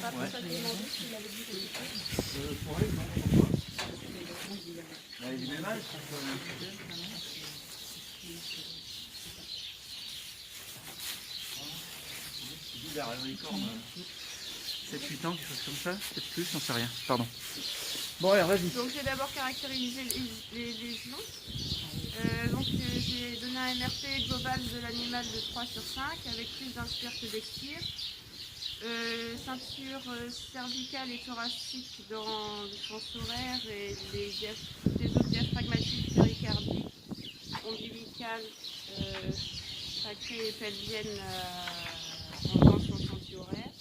pas pour ça que je demandais s'il avait dit quelque chose. Pour elle, non, pourquoi? Il a du même âge, c'est bizarre, les cornes. 7-8 ans, quelque chose comme ça, peut-être plus, j'en sais rien. Pardon. Bon, alors vas-y. Donc j'ai d'abord caractérisé les lésions. J'ai donné un MRP global de l'animal de 3 sur 5 avec plus d'inspire que d'expire. Ceinture cervicale et thoracique dans le sens horaire et les autres diaphragmatiques, péricardiques, ombilicales, sacrées et pelviennes dans le sens anti-horaire.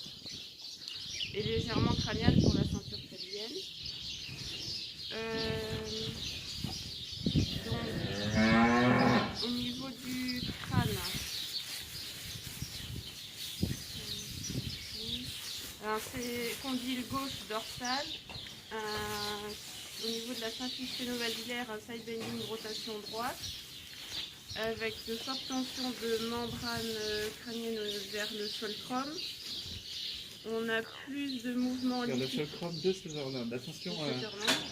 Et légèrement crâniale pour la ceinture pelvienne. Donc, au niveau du crâne, c'est condyle gauche dorsale, au niveau de la symphyse sphénovasulaire, un side bending rotation droite, avec de fortes tensions de membrane crânienne vers le fulcrum. On a plus de mouvements Le liquides. fulcrum de Sutherland. Attention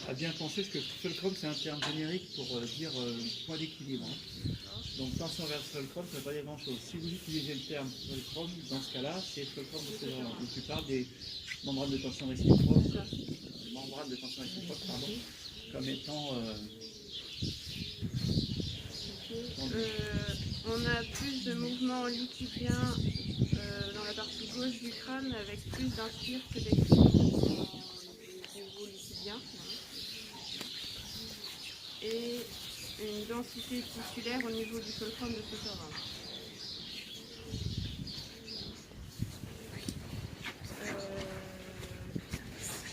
à bien penser, parce que fulcrum c'est un terme générique pour dire point d'équilibre. Hein. Donc tension vers le fulcrum, ça ne veut pas dire grand chose. Si vous utilisez le terme fulcrum, dans ce cas-là, c'est fulcrum de Sutherland. Donc tu parles des membranes de tension réciproque, pardon, comme étant. On a plus de mouvements liquidiens dans la partie gauche du crâne avec plus d'inspire que d'expire au niveau liquidien. Et une densité tissulaire au niveau du fulcrum de Sutherland.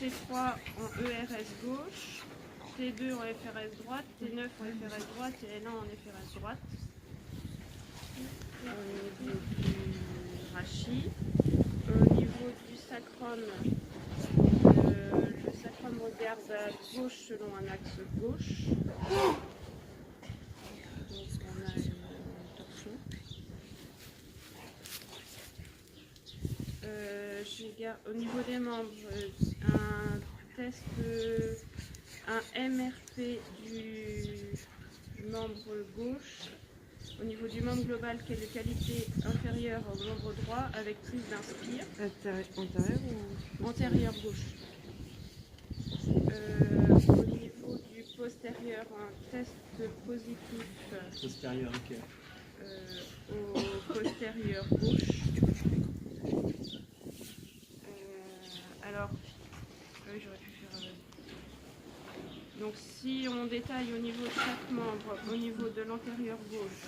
C3 en ERS gauche, T2 en FRS droite, T9 en FRS droite et L1 en FRS droite. Au niveau du rachis, au niveau du sacrum, le sacrum regarde à gauche selon un axe gauche. Donc on a une torsion. Au niveau des membres, un test, un MRP du membre gauche. Au niveau du membre global, qui est de qualité inférieure au membre droit, avec plus d'inspire. Antérieur ou antérieur gauche. Au niveau du postérieur, un test positif. Postérieur, ok. Au postérieur gauche. Alors, j'aurais pu faire. Donc, si on détaille au niveau de chaque membre, au niveau de l'antérieur gauche,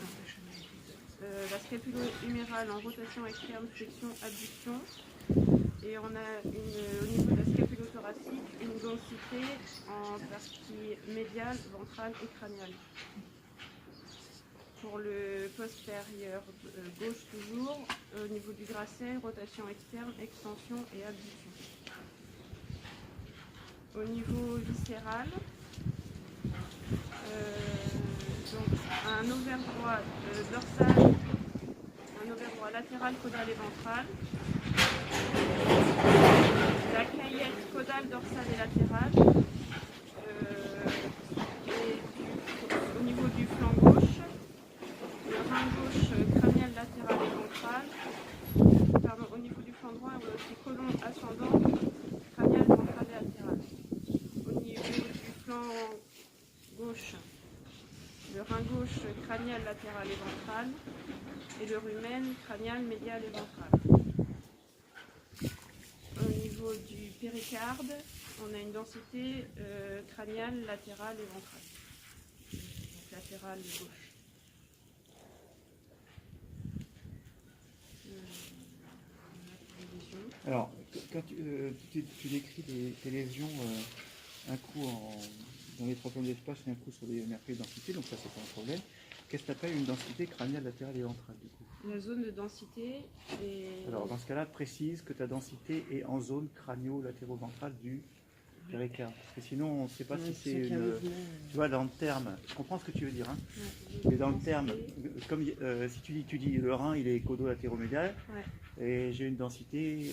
la scapulo-humérale en rotation externe, flexion, abduction. Et on a au niveau de la scapulothoracique une densité en partie médiale, ventrale et crâniale. Pour le postérieur gauche toujours, au niveau du gracet, rotation externe, extension et abduction. Au niveau viscéral, donc un ovaire droit dorsal, un ovaire droit latéral, caudal et ventral. La caillette caudale, dorsale et latérale. Et au niveau du flanc gauche, le rein gauche crânial, latéral et ventral. Pardon, au niveau du flanc droit, on a aussi colon ascendant, crânial, ventral et latéral. Au niveau du flanc gauche, le rein gauche crânial, latéral et ventral. Et le rumen crânial, médial et ventral. Au niveau du péricarde, on a une densité crâniale, latérale et ventrale. Donc latérale et gauche. Alors, quand tu décris tes lésions, un coup dans les trois points d'espace et un coup sur les MRP de densité, donc ça c'est pas un problème. Qu'est-ce que tu appelles une densité crâniale, latérale et ventrale du coup? La zone de densité est... Alors dans ce cas-là, précise que ta densité est en zone crânio-latéro-ventrale du péricarde. Parce que sinon, on ne sait pas si c'est une... Tu vois, dans le terme, je comprends ce que tu veux dire, hein, mais dans le terme, comme si tu dis le rein, il est caudo-latéro-médial, et j'ai une densité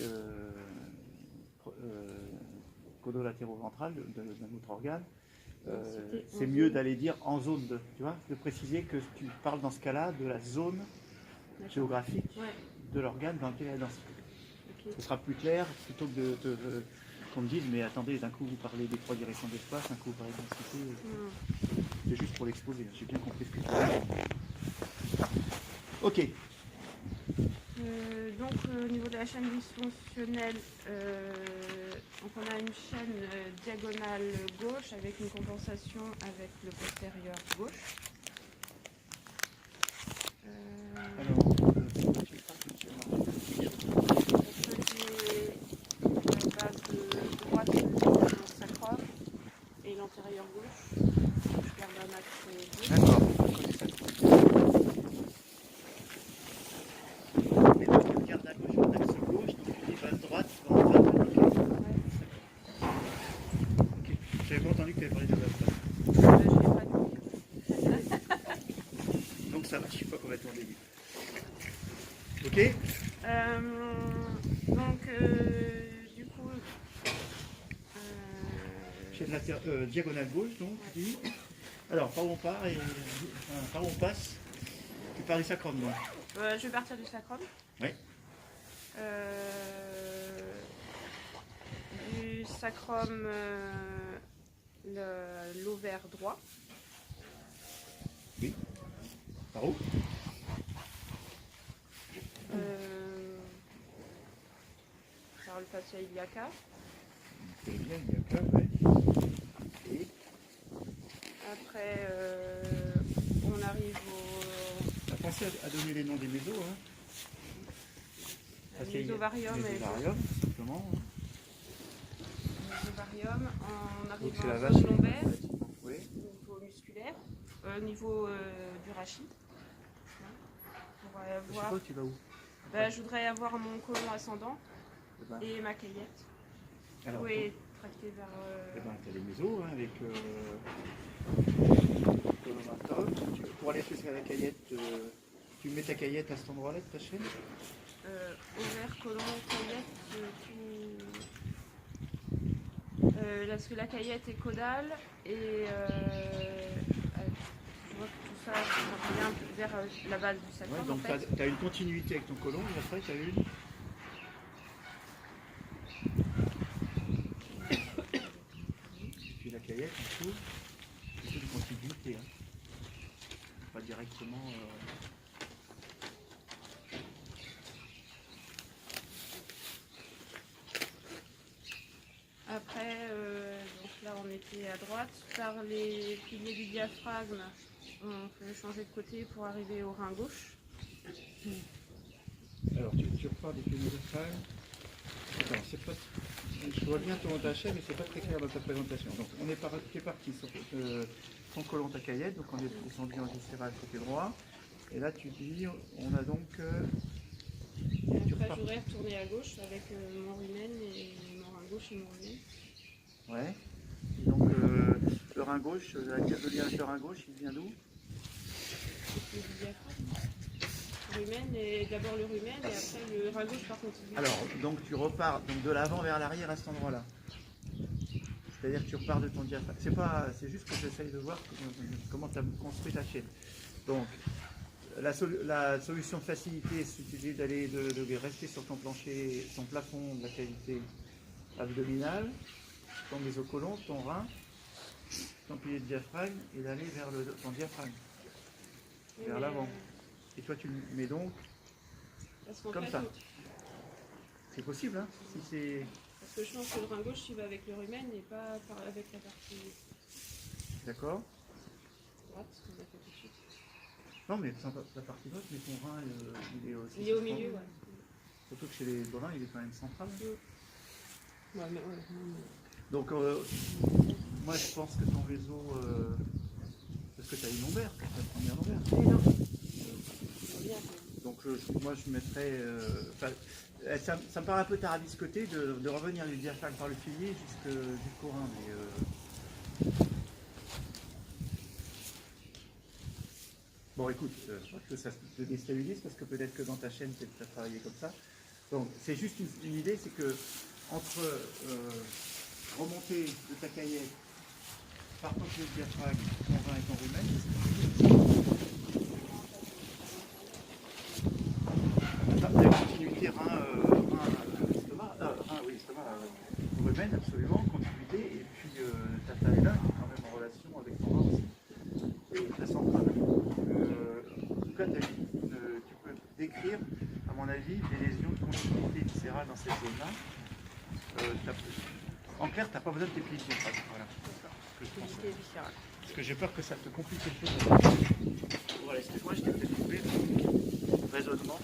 codolatéraux-ventrale d'un autre organe, C'était c'est en mieux zone. d'aller dire en zone 2, tu vois, de préciser que tu parles dans ce cas-là de la zone D'accord. géographique Ouais, de l'organe dans lequel il y a la densité. ok. Ce sera plus clair plutôt que qu'on me dise mais attendez, d'un coup vous parlez des 3 directions d'espace, d'un coup vous parlez de densité. Hmm. C'est juste pour l'exposer, j'ai bien compris ce que tu veux dire. Ok, Donc au niveau de la chaîne dysfonctionnelle, donc on a une chaîne diagonale gauche avec une compensation avec le postérieur gauche. alors, La base de droite du sacrum et l'antérieur gauche. Je garde un axe gauche. d'accord, je connais ça. Et donc tu regardes à gauche, en axe gauche, donc tu dis base droite, tu vas en face de l'autre. Ouais. Ok, j'avais pas entendu que tu avais parlé de base droite. Je l'ai pas dit. Donc ça marche pas complètement au début. Ok. Du coup, Chaîne diagonale gauche, donc tu dis. Alors, par où on part et par où on passe. Tu pars du sacrum, donc. je vais partir du sacrum. Oui. Du sacrum, l'ovaire droit. Oui. Par où? Par le fascia iliaca. C'est bien, il y a plein, ouais. Et Après, on arrive au t'as pensé à donner les noms des mésos, hein? Parce qu'il y a mésovarium. mésovarium, tout simplement. Hein. Mésovarium, on Donc arrive c'est la en vache. zone lombaire, Oui. au niveau musculaire, au niveau du rachis. Pour Je sais avoir, pas, tu vas où? je voudrais avoir mon côlon ascendant Eh ben, et ma caillette. alors, Tout est tracté vers. eh ben, t'as les mésos, hein, avec colomatum. Pour aller jusqu'à la caillette, tu mets ta caillette à cet endroit-là de ta chaîne? Ovaire, côlon, caillette, parce que la caillette est caudale et je vois que tout ça revient vers la base du sacrum. Ouais, donc en fait. tu as une continuité avec ton côlon, et après tu as une. Puis la caillette en dessous, c'est une continuité. Hein. Pas directement. Après, donc là on était à droite. Par les piliers du diaphragme, on peut changer de côté pour arriver au rein gauche. Alors tu repars des piliers de diaphragme. Attends, c'est pas. Je vois bien ton chaîne, mais c'est pas très clair dans ta présentation. Donc on est parti sur ton côlon, ta caillette, donc on est descendu en viscéral côté droit. Et là tu dis, on a donc. Après, je voudrais retourner à gauche avec mon rumen et mon rein gauche et mon rumen. Ouais. Et donc le rein gauche, le lien avec le rein gauche, il vient d'où? Du diaphragme. Rumen et d'abord le rumen et après le rein gauche par contre. Alors, donc tu repars donc de l'avant vers l'arrière à cet endroit-là. C'est-à-dire que tu repars de ton diaphragme. C'est juste que j'essaye de voir comment tu as construit ta chaîne. Donc, la solution de facilité, c'est de rester sur ton plancher, ton plafond de la cavité abdominale, ton mésocolon, ton rein, ton pilier de diaphragme, et d'aller vers ton diaphragme, vers l'avant. Et toi, tu le mets donc comme ça. C'est possible, hein, si c'est... Parce que je pense que le rein gauche il va avec le rumen et pas avec la partie D'accord. droite, ce qu'on a fait tout de suite. Non, mais la partie droite, mais ton rein, il est aussi... Il est au milieu, ouais. Surtout que chez les bovins, il est quand même central. Ouais, mais ouais. Donc, moi, je pense que ton réseau... parce que tu as une lombaire, ta première lombaire. Et non. Bien. Donc, moi, je mettrais... ça me paraît un peu tarabiscoté de revenir du diaphragme par le pilier jusqu'au rein. Mais, bon, écoute, je crois que ça te déstabilise parce que peut-être que dans ta chaîne, tu as travaillé comme ça. Donc, c'est juste une idée, c'est que entre remonter de ta caillette par ton pied de diaphragme, ton rein et ton rumen. La continuité rumen, absolument, continuité, et puis ta taille là qui est quand même en relation avec ton rein aussi. Et la centrale. En tout cas, tu peux décrire, à mon avis, des lésions de continuité viscérale dans cette zone-là. En clair, tu n'as pas besoin de déplier le diaphragme. Voilà. Ce que je pense. Parce que j'ai peur que ça te complique quelque chose. Voilà, excuse-moi, je t'ai peut-être coupé. Raisonnement.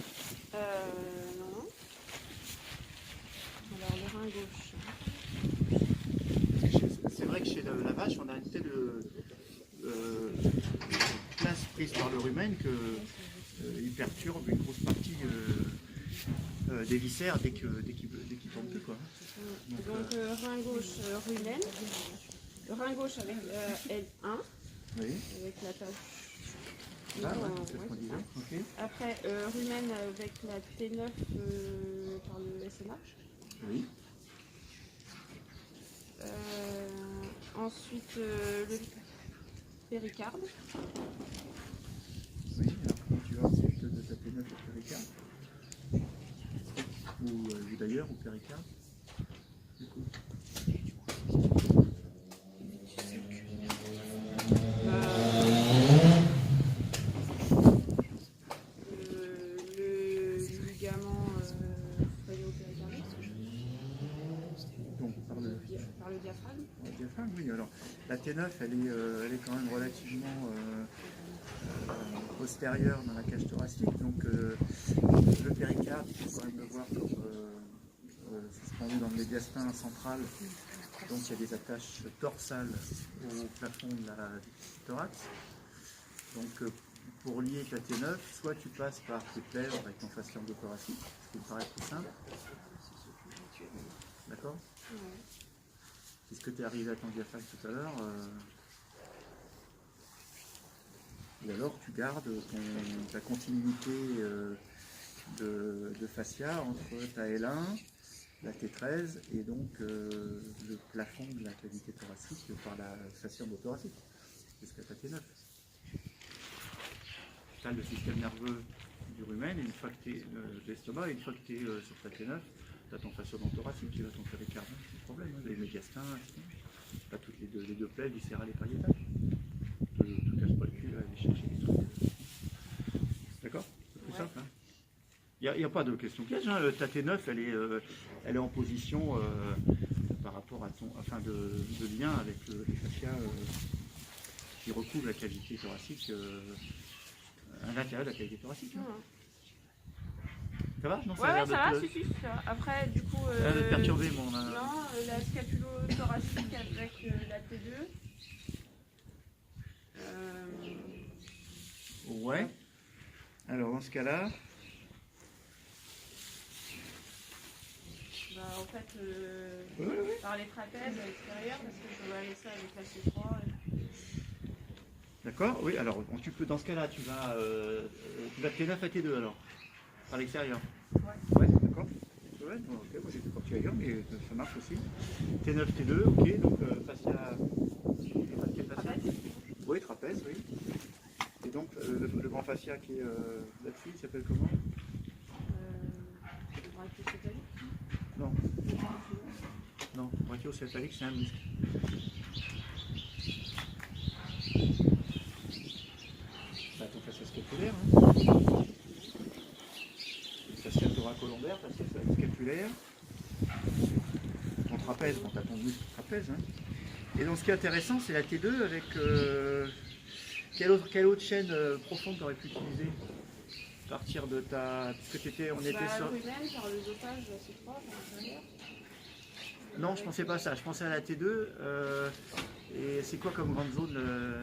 Non. Alors, le rein gauche. C'est vrai que chez la vache, on a une telle place prise par le rumen qu'il perturbe une grosse partie des viscères dès qu'il tourne plus, quoi. Donc, rein gauche, rumen. Rein gauche avec L1, Oui. avec la tâche. Ah, ouais, c'est ce qu'on disait. Ok. Après, rumen avec la T9 par le SMH. Oui. Ensuite, le péricarde. Oui, alors comment tu vas ensuite de ta T9 au péricarde? Ou d'ailleurs au péricarde? Du coup. Le ligament phréno-péricardique. Donc par le diaphragme. Le diaphragme, oui. Alors la T9, elle est quand même relativement postérieure dans la cage thoracique. Donc le péricarde, il faut quand même le voir comme suspendu dans le médiastin central. Donc il y a des attaches dorsales au plafond du thorax. Donc pour lier ta T9, soit tu passes par tes plèvres avec ton fascia endothoracique, ce qui me paraît plus simple. D'accord? Puisque tu es arrivé à ton diaphragme tout à l'heure, ou alors tu gardes ta continuité de fascia entre ta L1, la T13 et donc le plafond de la cavité thoracique par la fascia endothoracique, jusqu'à ta T9. Tu as le système nerveux du rumen, et une fois que tu es de l'estomac, et une fois que tu es sur ta T9, tu as ton fascia thoracique, tu as ton péricarde, c'est le problème, hein, les médiastins, tu as toutes les deux plaies viscérales et pariétales. Tu ne casses pas le cul à aller chercher des trucs. D'accord? C'est plus simple. Hein. Il n'y a pas de question piège. Hein. Ta T9, elle est en position par rapport à de lien avec les fascias qui recouvrent la cavité thoracique, à l'intérieur de la cavité thoracique. Hein. Ça va? Non, ça va, suffit. Après, du coup. Ça a l'air de perturber mon. Non, la scapulo-thoracique avec la T2. Ouais. Alors, dans ce cas-là. Bah, en fait, par les trapèzes à l'extérieur, parce que je vais aller ça avec la C3. D'accord, oui, alors tu peux, dans ce cas-là, tu vas T9 à T2 alors, par l'extérieur. Ouais, d'accord. Ouais, bon, ok, moi j'étais parti ailleurs, mais ça marche aussi. T9, T2, ok, donc fascia. Quel fascia? Trapèze. Oui, trapèze, oui. Et donc le grand fascia qui est là-dessus, il s'appelle comment? Brachiocéphalique. Non. Non, brachiocéphalique, c'est un muscle. Bah, ton fascia scapulaire, hein. Fascia thoracolombaire, fascia scapulaire. Ton trapèze, bon, t'as ton muscle trapèze. Hein. Et donc ce qui est intéressant, c'est la T2 avec quelle autre chaîne profonde tu aurais pu utiliser? Partir de ta. Puisque on était sur. Le rumen par le dopage de la C3 par l'intérieur. Non, je pensais pas à ça. Je pensais à la T2. Et c'est quoi comme grande zone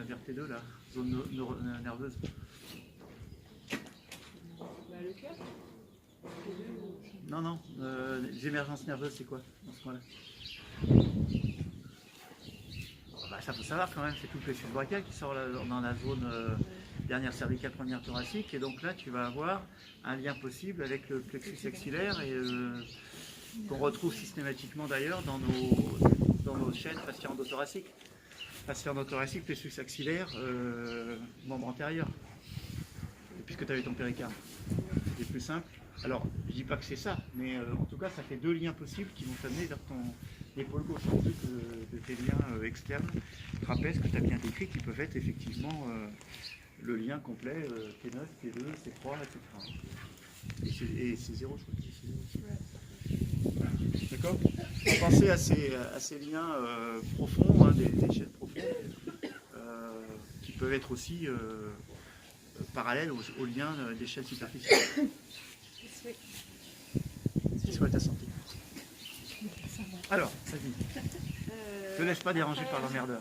vers T2 là? Zone nerveuse? Le cœur. Non, non. Les émergences nerveuses, c'est quoi dans ce coin-là? Bah, ça faut savoir quand même, c'est tout le plexus brachial qui sort dans la zone dernière cervicale, première thoracique. Et donc là, tu vas avoir un lien possible avec le plexus axillaire et qu'on retrouve systématiquement d'ailleurs dans dans nos chaînes fascia-endothoracique. Fascia-endothoracique, plexus axillaire, membre antérieur. Puisque tu avais ton péricarde. C'est plus simple. Alors, je dis pas que c'est ça, mais en tout cas, ça fait deux liens possibles qui vont t'amener vers ton épaule gauche, en plus de tes liens externes, trapèzes que tu as bien décrits, qui peuvent être effectivement le lien complet T9, T2, T3, etc. Et c'est 0, je crois que c'est 0. D'accord. Pensez à ces liens profonds, hein, des chaînes profondes, qui peuvent être aussi parallèles aux liens des chaînes superficielles. Qui soit ta santé. Alors, vas-y. Ne te laisse pas déranger par l'emmerdeur.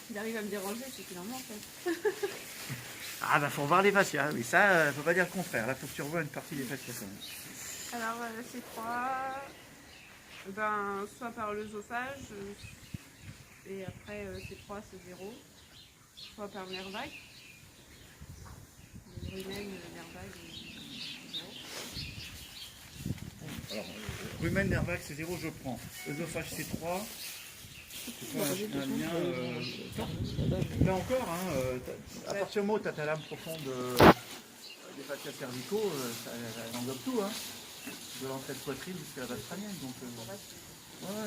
S'il arrive à me déranger, c'est qu'il en manque. Ah bah faut voir les fascias, oui ça, faut pas dire le contraire, là faut que tu revoies une partie des fascias quand même. Alors, C3, ben, soit par l'œsophage, et après C3 c'est 0, soit par nerf vague. Le rumen, nerf vague, 0. Alors, rumen, nerf vague c'est 0, je prends. Œsophage c'est 3. C'est un lien. Là encore, hein, à partir du moment où tu as ta lame profonde des fascias cervicaux, elle englobe tout, hein, de l'entrée de poitrine jusqu'à la base crânienne. Donc, ouais,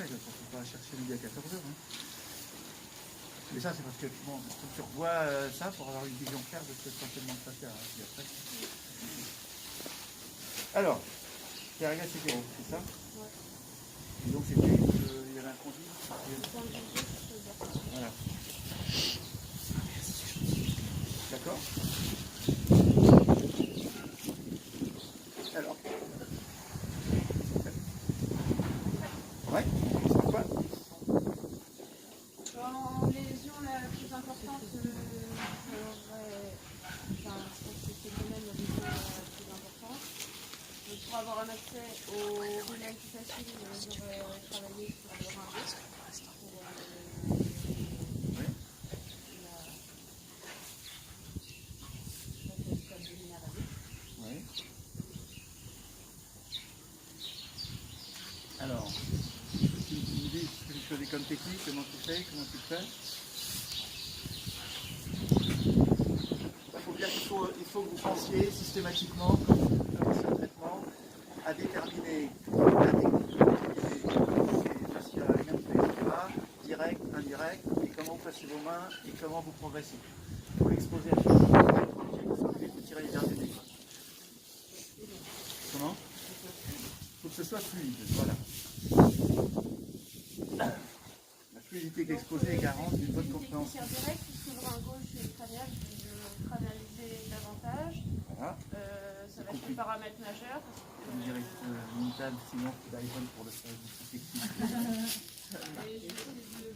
il ne faut pas chercher midi à 14h. Hein. Mais ça, c'est parce que bon, tu revois ça pour avoir une vision claire de ce fonctionnement de fascia. Hein, alors, Thérèse, c'est 0, c'est ça? Ouais. Et donc, c'était, il y avait un conduit. Voilà. D'accord. Alors. Ouais. Quoi? En lésion la plus importante, je pense que c'est quand même la lésion la plus importante. Pour avoir un accès au rumen plus facile, j'aurais travaillé sur le rein gauche. Alors, tu me dis ce que tu faisais comme technique, comment tu fais, comment tu le fais. Il faut que vous pensiez systématiquement, quand vous commencez un traitement, à déterminer la technique des fascias, etc., direct, indirect, et comment vous passez vos mains, et comment vous progressez. Il faut l'exposer à chaque fois, il faut tirer les derniers des fois. Comment? Il faut que ce soit fluide, voilà. La fluidité de l'exposé est garante d'une bonne compréhension. Direct, puisque le rein gauche est crânial, je vais crânialiser davantage. Voilà. Ça va être le paramètre majeur. On dirait une table, sinon tu l'iPhone pour le faire. Et je vais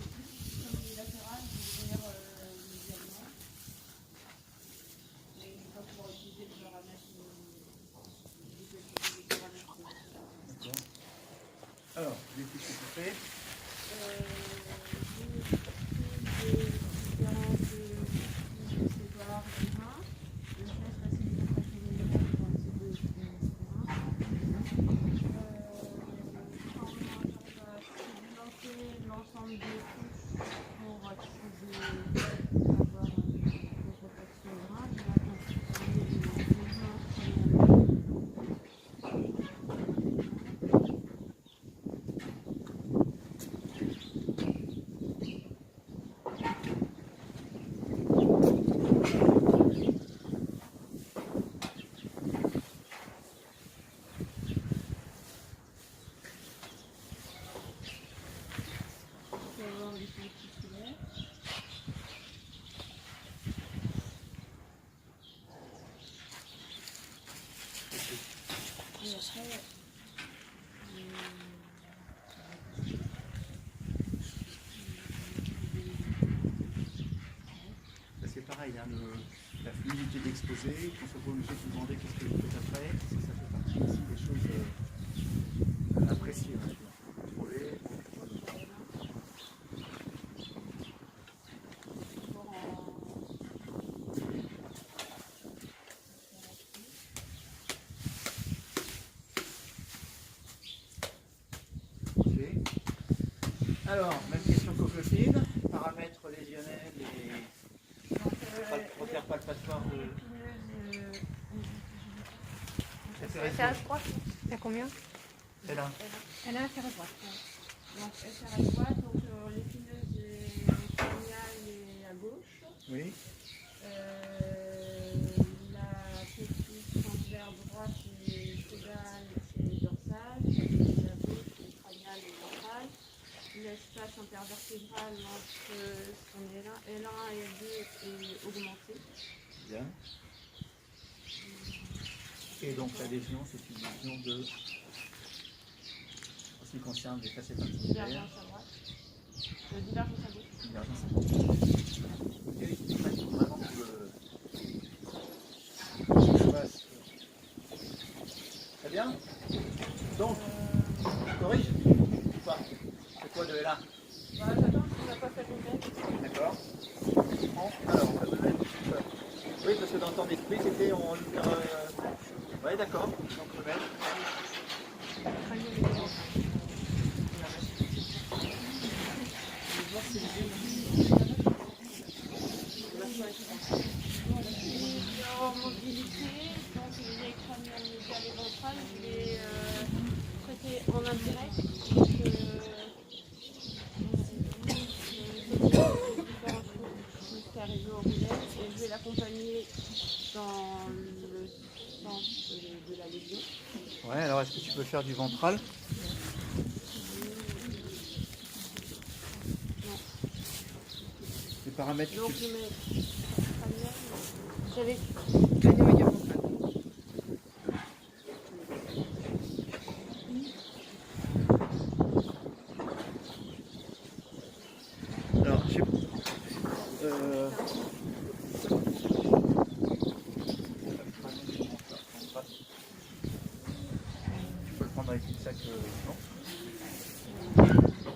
plus latéral, je vais venir médialement. Et je ne vais pas pouvoir utiliser le paramètre. Alors, les fiches que tu fais. L'ensemble des couches pour accéder à avoir une rotation grave. C'est pareil, hein, la fluidité d'exposé, qu'on ne soit pas obligé de vous demander qu'est-ce que vous faites après, ça fait partie aussi des choses appréciées. Hein, contrôler. Ok. Alors, même question cocopine, paramètres lésionnels et repères palpatoires de SRS droite. T'as combien? L1. Elle a un ferret droite. Donc SRS droite, donc l'épineuse est crâniale et à gauche. Oui. La pestis transverse droite et caudale et dorsale. Et la gauche est crâniale et dorsale. L'espace intervertébral entre son L1 et L2 est augmenté. Bien. Et donc la lésion, c'est une lésion de... En ce qui concerne les facettes articulaires. Divergence à droite. Divergence à gauche. Divergence à gauche. Ok, il faut vraiment que je fasse. Très bien. Donc, corrige ou pas? C'est quoi de L1? Bah, j'attends, on n'a pas fait combien. D'accord. Alors, on va donner un petit peu. Oui, parce que dans le temps d'esprit, c'était on lumière. Oui, d'accord. Donc, remettre. En mobilité, donc les crâniales médiales et ventrales, je vais traiter en indirect. Donc, jusqu'à arriver au roulet et je vais l'accompagner dans le sens de la lésion. Ouais, alors est-ce que tu peux faire du ventral? Non. Les paramètres. Donc je mets crâniale. J'avais Crânio médial ventral. Alors, je sais tu peux le prendre avec une sac, non?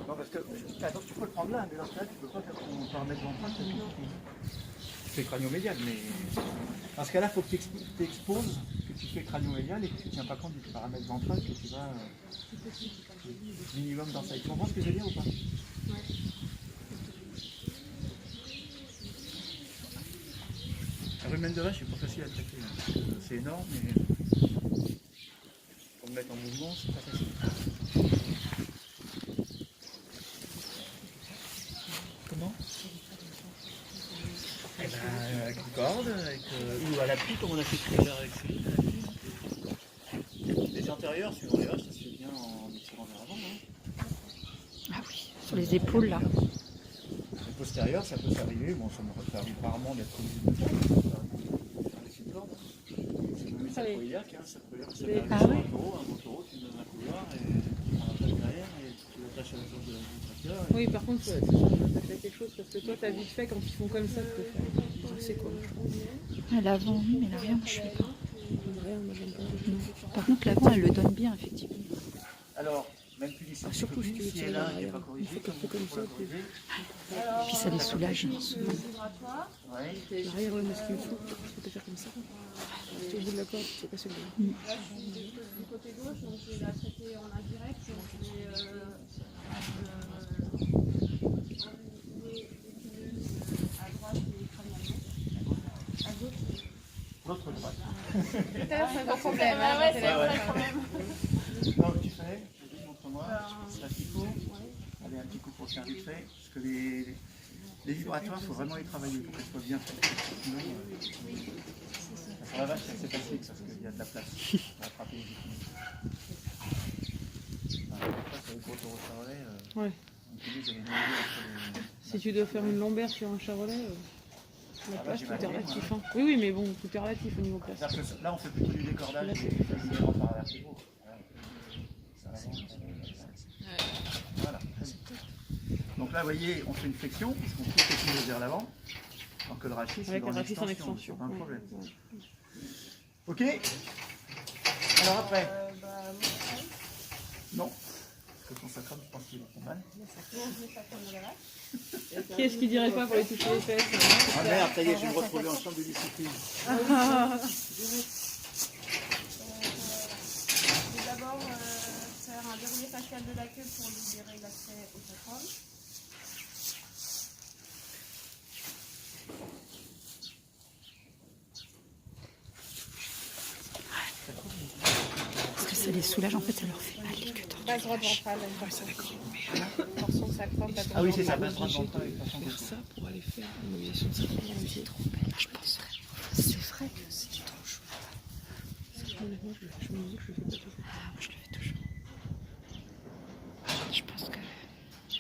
Non, parce que. Attends, tu peux le prendre là, mais dans ce cas, tu peux pas faire ton paramètre ventral. Tu fais crânio-médial, mais. Dans ce cas-là, il faut que tu exposes que tu fais crânio-médial et que tu ne tiens pas compte du paramètre ventral que tu vas. Minimum dans ça. Tu comprends ce que je veux dire ou pas? La rumène de vache, c'est pas facile à traiter. Là. C'est énorme, mais pour me mettre en mouvement, c'est pas facile. Comment? Eh ben, avec une corde, ou à l'appui, comme on a fait tout à l'heure avec les antérieurs, suivant les vaches, ça se fait bien en étirant vers l'avant. Hein. Ah oui, sur les épaules là. Les postérieurs, ça peut s'arriver, bon, ça arrive rarement d'être obligé de faire avec une corde. C'est comme une sacroiliaque, hein, ça peut arriver sur un taureau, tu donnes un couloir et tu prends la place derrière et tu l'attaches à la corde du tracteur. Oui, par contre, ouais, ça t'attache à quelque chose parce que toi, t'as vite fait quand ils font comme ça, tu peux faire. C'est quoi? À l'avant, oui, mais l'arrière, je ne sais pas. Rien, moi, j'aime pas. Non. Par contre, l'avant, elle le donne bien, effectivement. Alors, même plus d'ici, surtout si tu veux si tirer elle a l'arrière. pas corrigé, Il faut comme qu'elle fait comme ça, corriger. Puis ça les soulage. vibratoire. Ouais. L'arrière, ouais, mais ce qu'il me faut, je peux te faire comme ça. Tu es au bout de la corde, tu sais pas celui-là. Là, je suis du côté gauche, donc je vais la traiter en indirect. Donc je vais enlever l'épineuse à droite et crânialement. À gauche, L'autre droite. C'est un gros problème. ouais, c'est un vrai problème. Non, tu fais, vas-y, montre-moi. C'est là qu'il faut. Allez, un petit coup pour faire vite fait. Parce que les vibratoires, il faut vraiment les travailler pour qu'elles soient bien faites. Sinon, sur la vache, c'est facile parce qu'il y a de la place pour attraper les épines. Ça, c'est le gros taureau charolais. Ouais. On utilise les noyaux entre les. Si tu dois faire une lombaire sur un charolais, la place, tout est relatif. Hein. Oui, oui, mais bon, tout est relatif au niveau place. C'est-à-dire que là, on fait plutôt du décordage et des ligaments paravertébraux. Ça avance. Voilà. Donc là, vous voyez, on fait une flexion, puisqu'on pousse l'épineuse vers l'avant. Alors que le rachis, c'est Avec un en rachis en extension. extension. C'est pas un Ouais. problème. Ouais. Ok. Alors après, non. Parce que ton sacrum, je pense qu'il est pas mal. Qui est-ce qui dirait pas pour les toucher les fesses? Ah merde, ça y est, je vais me retrouver en chambre de discipline. je vais d'abord faire un déroulé fasciale de la queue pour libérer l'accès au sacrum. Parce que ça les soulage, en fait, ça leur fait mal les queues tendues. Base droite ventrale, une torsion sacrum, la Ah oui, c'est ça, On est base droite obligé ventrale avec de façon faire gauche. ça pour aller faire une mobilisation de sacrum. C'est trop bête. Je pense vraiment. C'est vrai que c'est trop chaud. Honnêtement, je me dis que je le fais pas toujours. Ah, moi, je le fais toujours. Je pense que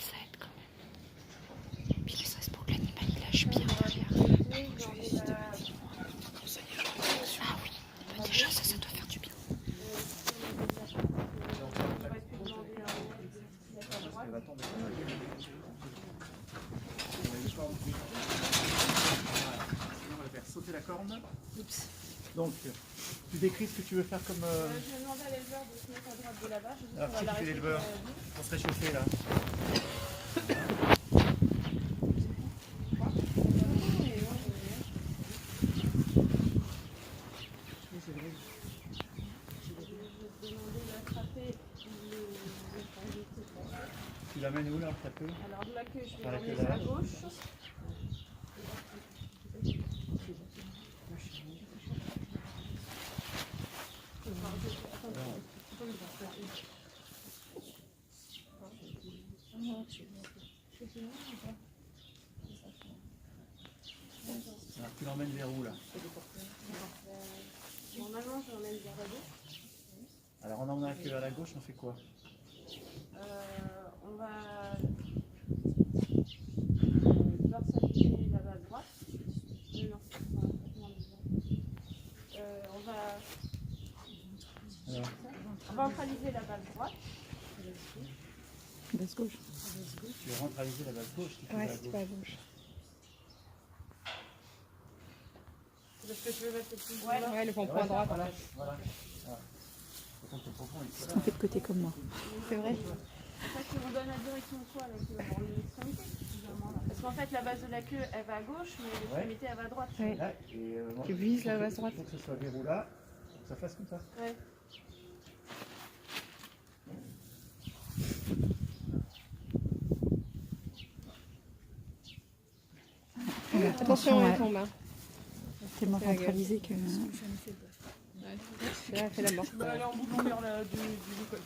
ça aide quand même. Puis ne serait-ce pour que l'animal il lâche bien derrière. Ah oui, bah déjà ça doit faire du bien. Elle va tomber. On va faire sauter la corne. Donc, tu décris ce que tu veux faire comme... Je vais demander à l'éleveur de se mettre à droite de là-bas. Je Alors, vais qui la fait l'éleveur pour se réchauffer là. Tu l'amènes où là, ta queue? Alors de la queue, je vais Par la l'emmener queue sur la là. gauche. Alors, tu l'emmènes vers où là? Normalement, je l'emmène vers la gauche. Alors en emmenant la queue vers la gauche, on fait quoi? On va dorsaliser la valve droite. Non, on va Alors, ventraliser la valve droite. Basse gauche. tu vas rentraliser la base gauche. Tu fais Ouais, la c'est gauche. pas à gauche. Parce que je veux mettre le plus Ouais, le point Voilà, droite. voilà, voilà. Faut qu'on te propose, il faut là. On fait de côté comme moi. C'est vrai. En fait, on donne la direction au choix avec l'extrémité. Parce qu'en fait, la base de la queue, elle va à gauche, mais l'extrémité, elle va à droite. Ouais. Là, et, moi, Tu vises la faut que- base droite. Il faut que ce soit verrou là, faut que ça fasse comme ça. Ouais. Attention, elle tombe. Hein. c'est moins centralisé que... Là, fait la mort. On va aller en longueur du col.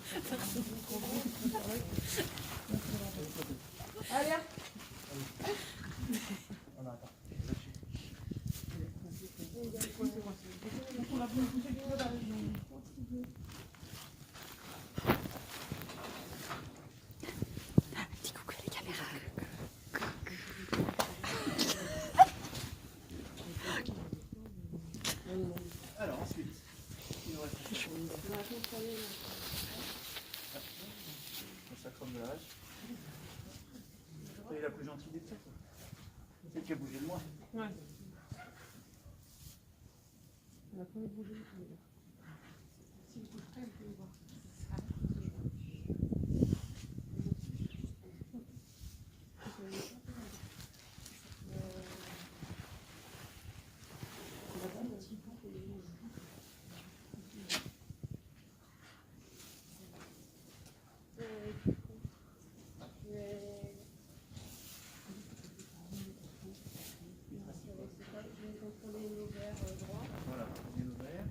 Allez, On attend. Dis coucou les caméras. Alors ensuite, il nous reste le sacrum de la vache. C'est la plus gentille des toutes. C'est qui a bougé le moins. Ouais. Voilà, bien ouvert.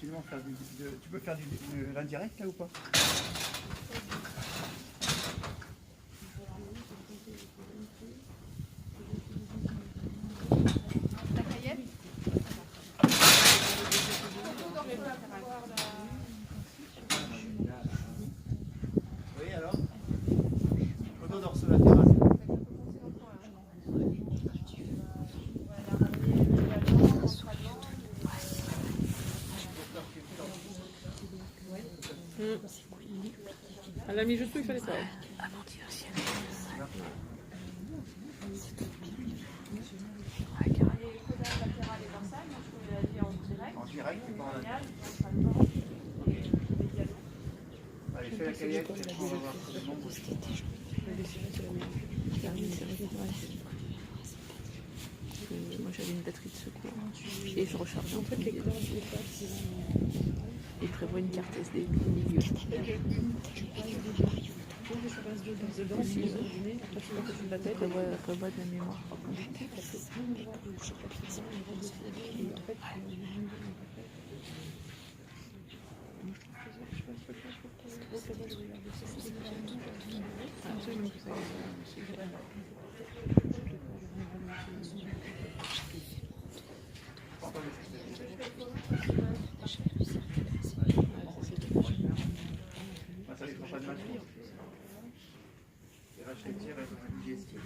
tranquillement faire tu peux faire de l'indirect là ou pas? Oui, alors photo dorsolatéral. Elle l'a mis juste où il fallait pas. En direct, tu prends allez, fais la caillette, on va voir le nombre. Moi j'avais une batterie de secours et je recharge en fait les cordes et je prévois une carte SD au milieu. Je prévois de la mémoire. Ça lui fera pas de mal. Les réfléchir et digestif.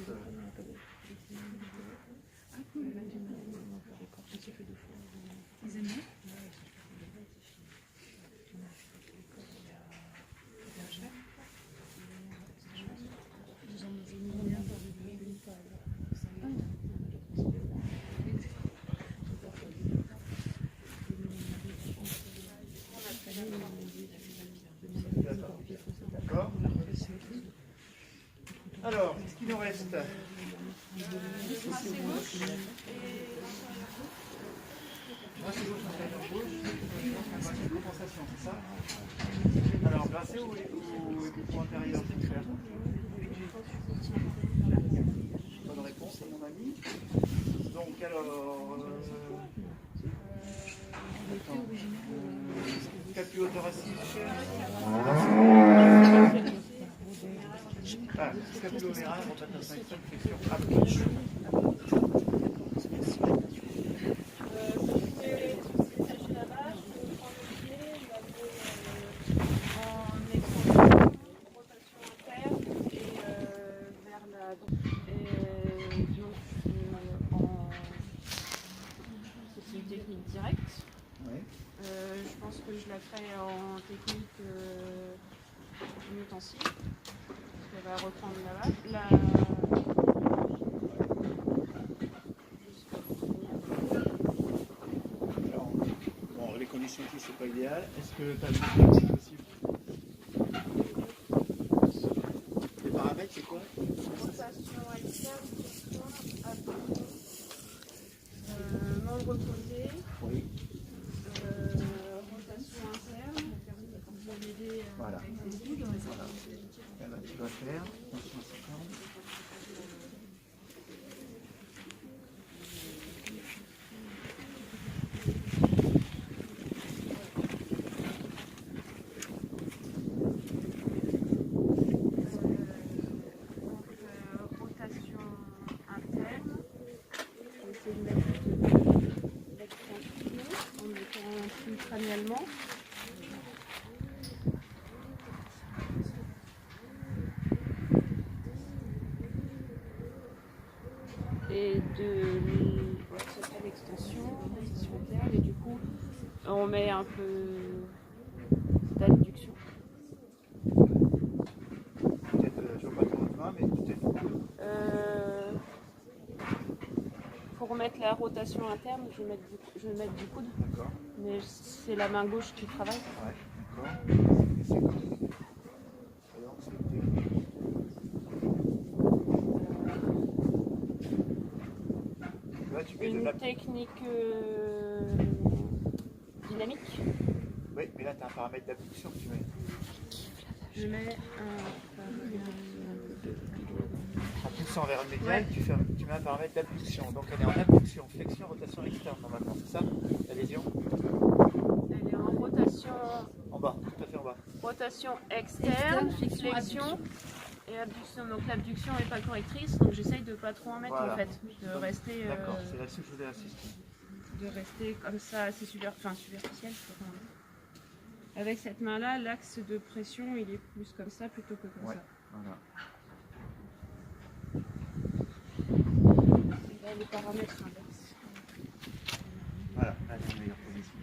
D'accord. Alors, qu'est-ce qu'il nous reste? Tracé gauche, intérieur gauche, une compensation, c'est ça? Alors, placé ou écoute antérieur, c'est faire? Bonne réponse à mon ami. Donc, alors. Capulothoracique. Ah, scapulo-huméral, rotation extrême, flexion abdominale. Je pense que je la ferai en technique myotensive. Elle va reprendre la Alors, bon, les conditions ici, c'est pas idéal. Est-ce que tu as le technique possible? Les paramètres, c'est quoi? rotation externe, membre posé. Oui. Rotation interne. Vous allez aider Voilà. avec les coudes. Voilà. Là, tu vas faire. Attention à cette corde. Rotation interne. Je vais essayer de mettre l'extension en mettant un fil crânialement. Et de l'extension, rotation interne, et du coup on met un peu d'adduction. Peut-être, je ne vois pas trop votre main, mais peut-être. Pour remettre la rotation interne, je vais mettre du coude, D'accord. mais c'est la main gauche qui travaille. Ouais, d'accord. Et c'est quoi? Alors, c'est là, tu mets de Une la... technique dynamique. Oui, mais là, tu as un paramètre d'abduction que tu mets. Je mets En poussant vers le médial, tu mets un paramètre d'abduction. Donc, elle est en abduction, flexion, rotation externe, normalement. C'est ça, la lésion? elle est en rotation externe, flexion et abduction. Donc l'abduction n'est pas correctrice, donc j'essaye de pas trop en mettre Voilà. en fait, de rester, D'accord, c'est là-dessus que je voulais insister. de rester comme ça assez superficiel. Avec cette main-là, l'axe de pression il est plus comme ça plutôt que comme Ouais, ça. voilà. Et là, les paramètres inversent. Voilà, là, c'est une meilleure position.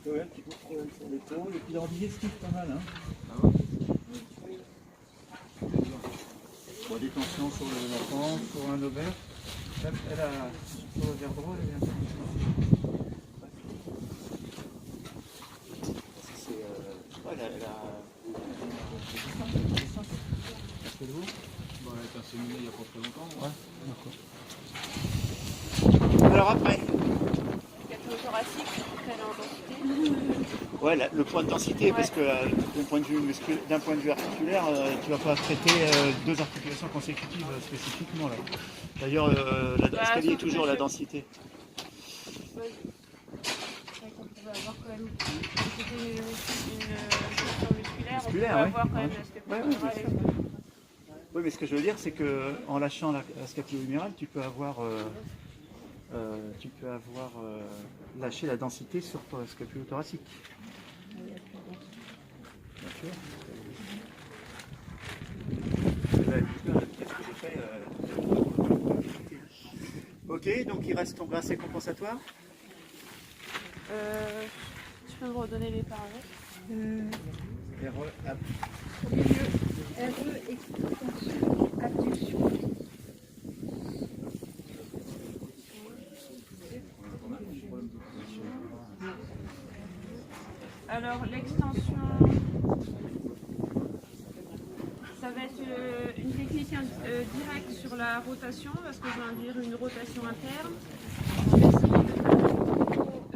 Ouais, un petit peu de problème sur l'épaule, et puis l'ordi stiff pas mal. Hein. Bon, des tensions sur la pente, sur un ovaire. Elle a sur l'ovaire droit, elle est un peu c'est lourd. Bon, elle a été inséminée il n'y a pas très longtemps. Ouais, d'accord. Alors après Thoracique, très en densité. ouais, le point de densité, parce que d'un point de vue articulaire, tu ne vas pas traiter deux articulations consécutives spécifiquement là. D'ailleurs, ce qu'elle dit est toujours la densité. Oui. C'est vrai qu'on pouvait avoir quand même, si c'était une structure musculaire, on pouvait Musculaire, ouais. avoir quand même Ouais. la Ouais, scapula. Oui, mais ce que je veux dire, c'est qu'en lâchant la scapulo-humérale, tu peux avoir lâché la densité sur ton scapulo-thoracique. Bien sûr. Ok, donc il reste ton bracelet compensatoire. Tu peux me redonner les paramètres? Au milieu, RE, extension, abduction. Alors l'extension, ça va être une technique directe sur la rotation parce que je vais induire une rotation interne. Je vais essayer de faire un niveau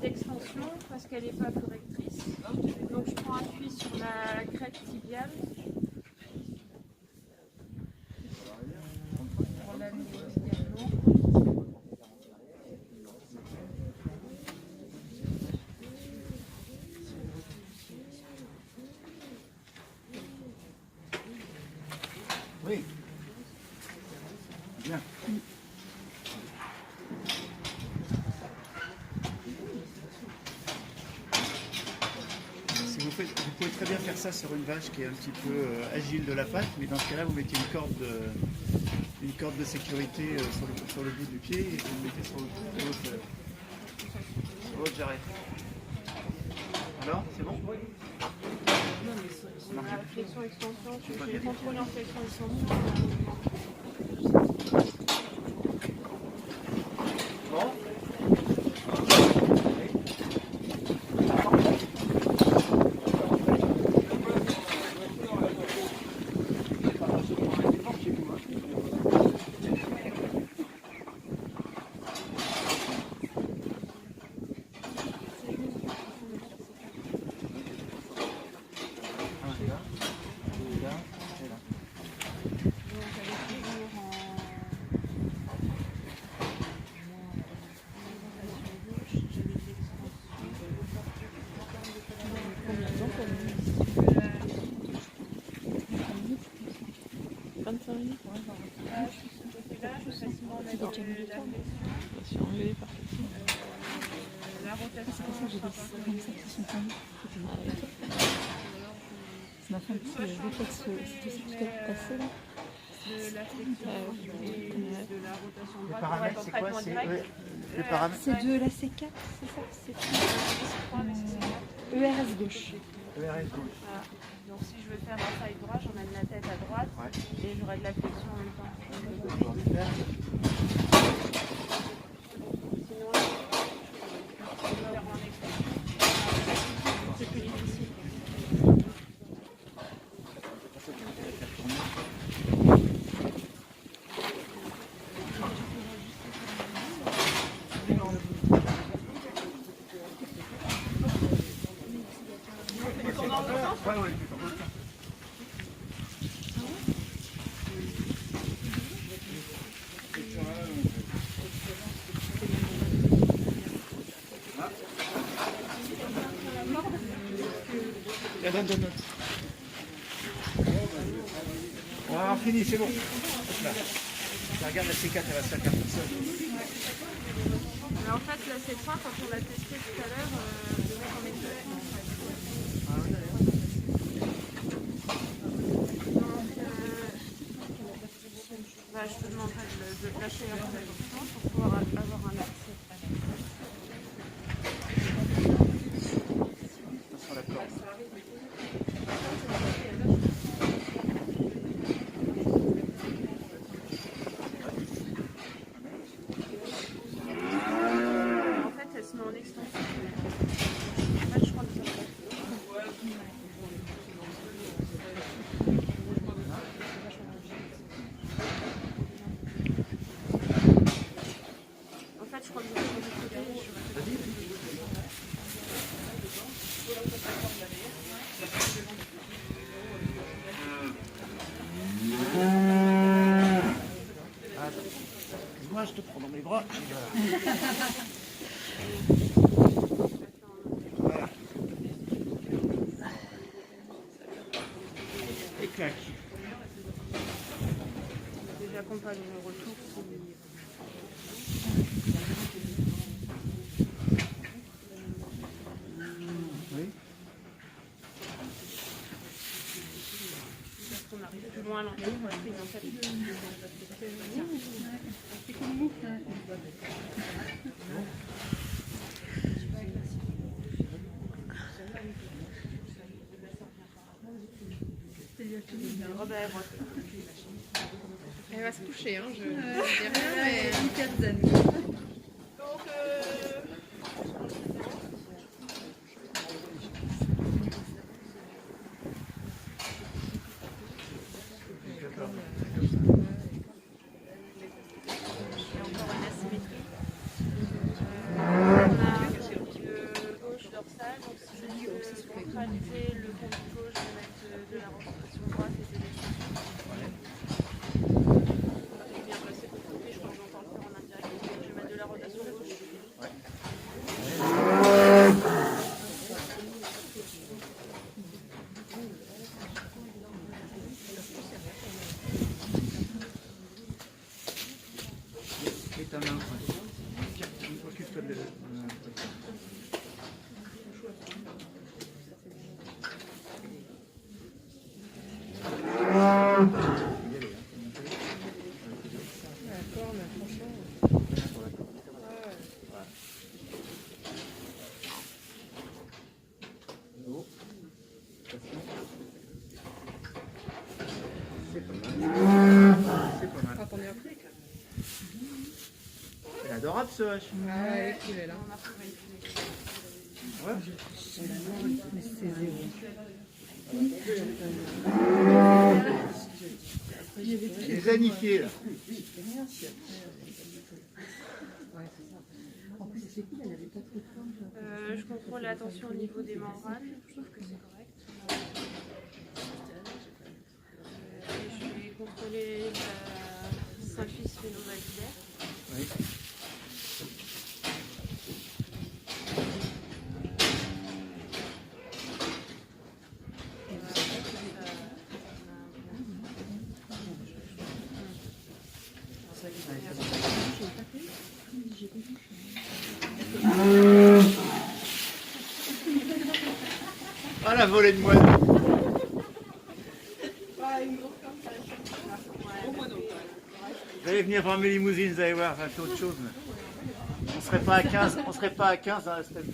d'extension parce qu'elle n'est pas correctrice. Donc je prends appui sur la crête tibiale. Pour l'amener également. Oui. Bien. Vous pouvez très bien faire ça sur une vache qui est un petit peu agile de la patte, mais dans ce cas-là, vous mettez une corde de sécurité sur le bout du pied et vous le mettez sur l'autre jarret. Alors, c'est bon? Non, mais sur la flexion-extension, je vais contrôler en flexion-extension. Bon. La rotation, Ça m'a fait un petit réflexe, c'était ce qui est passé là. de la flexion et de la rotation Les droite paramètres, pour c'est être en quoi? traitement C'est direct. les paramètres. C'est de la C4, c'est ça? ERS gauche. ERS gauche. Voilà. Donc si je veux faire un side droit, j'emmène la tête à droite et j'aurai de la flexion en même temps. Sinon, je vais faire en extension. C'est plus difficile. pas loin, tu comprends? Donne. On va avoir fini, c'est bon. Hop là. Regarde la C4, elle va se faire toute seule. Mais en fait, la C3, quand on l'a testé tout à l'heure, le mec en met deux. Je te demanderai de le lâcher un peu pour pouvoir avoir un accès. Attention à la corde. En fait, elle se met en extension. En fait, je crois que ça va. En fait, je crois que je vais faire du côté. Moi, je te prends dans mes bras. Voilà. Et clac. J'accompagne le retour. Oui. Parce qu'on arrive plus loin à l'entrée, en fait. Elle va se coucher, hein, je dis rien, mais hyper zen. Donc, gauche dorsale, donc si je neutraliser le conduit gauche, je vais mettre de la rotation droite et de l'extension. Je vais bien placer le côté, je crois que j'entends le faire en indirect. Je vais mettre de la rotation gauche. Et ta main. Occupe-toi de c'est adorable ce vache. Ouais, elle est cool, elle. Ouais. Mais c'est zéro. Les anifiés là. Je contrôle la tension au niveau des membranes. Je trouve que c'est correct. Je vais contrôler la symphyse phénovalidaire. Oui. Ah la volée de moineaux. Vous allez venir voir mes limousines, vous allez voir, ça fait autre chose. On serait pas à 15, on serait pas à 15 dans la stade.